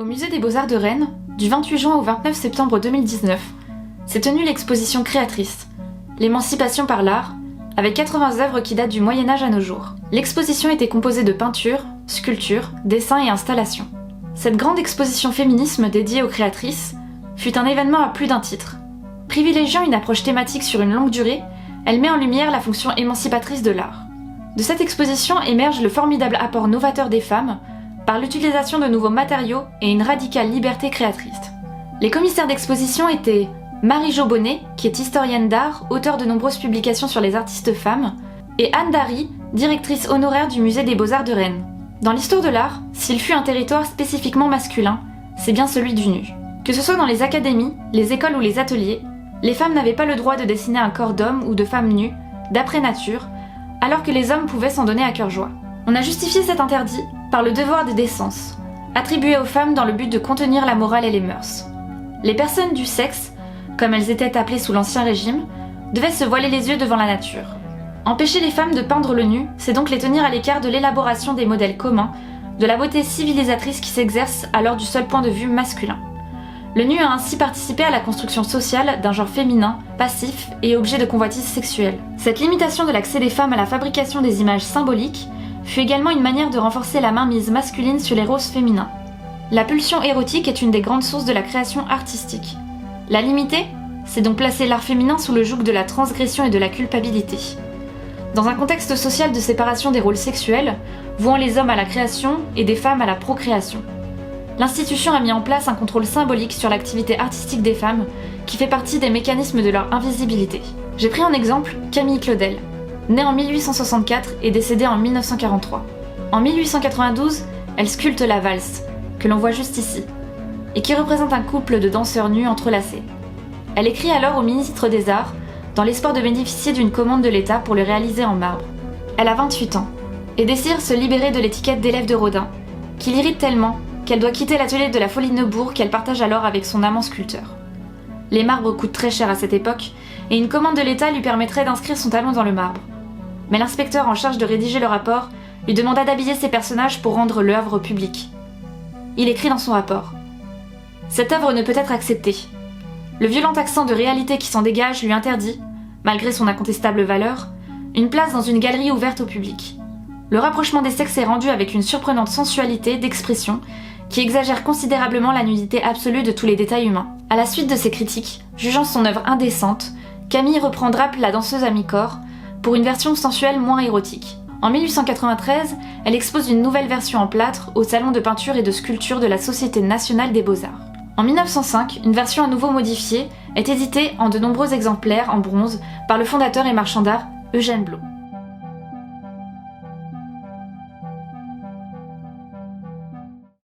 Au musée des Beaux-Arts de Rennes, du 28 juin au 29 septembre 2019, s'est tenue l'exposition créatrice, l'émancipation par l'art, avec 80 œuvres qui datent du Moyen-Âge à nos jours. L'exposition était composée de peintures, sculptures, dessins et installations. Cette grande exposition féminisme dédiée aux créatrices fut un événement à plus d'un titre. Privilégiant une approche thématique sur une longue durée, elle met en lumière la fonction émancipatrice de l'art. De cette exposition émerge le formidable apport novateur des femmes par l'utilisation de nouveaux matériaux et une radicale liberté créatrice. Les commissaires d'exposition étaient Marie-Jo Bonnet, qui est historienne d'art, auteure de nombreuses publications sur les artistes femmes, et Anne Dary, directrice honoraire du musée des Beaux-Arts de Rennes. Dans l'histoire de l'art, s'il fut un territoire spécifiquement masculin, c'est bien celui du nu. Que ce soit dans les académies, les écoles ou les ateliers, les femmes n'avaient pas le droit de dessiner un corps d'homme ou de femme nue, d'après nature, alors que les hommes pouvaient s'en donner à cœur joie. On a justifié cet interdit par le devoir de décence, attribué aux femmes dans le but de contenir la morale et les mœurs. Les personnes du sexe, comme elles étaient appelées sous l'Ancien Régime, devaient se voiler les yeux devant la nature. Empêcher les femmes de peindre le nu, c'est donc les tenir à l'écart de l'élaboration des modèles communs, de la beauté civilisatrice qui s'exerce alors du seul point de vue masculin. Le nu a ainsi participé à la construction sociale d'un genre féminin, passif et objet de convoitise sexuelle. Cette limitation de l'accès des femmes à la fabrication des images symboliques fut également une manière de renforcer la mainmise masculine sur les rôles féminins. La pulsion érotique est une des grandes sources de la création artistique. La limiter, c'est donc placer l'art féminin sous le joug de la transgression et de la culpabilité. Dans un contexte social de séparation des rôles sexuels, vouant les hommes à la création et des femmes à la procréation. L'institution a mis en place un contrôle symbolique sur l'activité artistique des femmes, qui fait partie des mécanismes de leur invisibilité. J'ai pris en exemple Camille Claudel, née en 1864 et décédée en 1943. En 1892, elle sculpte la valse, que l'on voit juste ici, et qui représente un couple de danseurs nus entrelacés. Elle écrit alors au ministre des Arts, dans l'espoir de bénéficier d'une commande de l'État pour le réaliser en marbre. Elle a 28 ans, et désire se libérer de l'étiquette d'élève de Rodin, qui l'irrite tellement qu'elle doit quitter l'atelier de la Folie de Neubourg qu'elle partage alors avec son amant sculpteur. Les marbres coûtent très cher à cette époque, et une commande de l'État lui permettrait d'inscrire son talent dans le marbre. Mais l'inspecteur en charge de rédiger le rapport lui demanda d'habiller ses personnages pour rendre l'œuvre publique. Il écrit dans son rapport : « Cette œuvre ne peut être acceptée. Le violent accent de réalité qui s'en dégage lui interdit, malgré son incontestable valeur, une place dans une galerie ouverte au public. Le rapprochement des sexes est rendu avec une surprenante sensualité d'expression qui exagère considérablement la nudité absolue de tous les détails humains. » À la suite de ces critiques, jugeant son œuvre indécente, Camille reprend Drape la danseuse à mi-corps pour une version sensuelle moins érotique. En 1893, elle expose une nouvelle version en plâtre au Salon de peinture et de sculpture de la Société nationale des beaux-arts. En 1905, une version à nouveau modifiée est éditée en de nombreux exemplaires en bronze par le fondateur et marchand d'art Eugène Blot.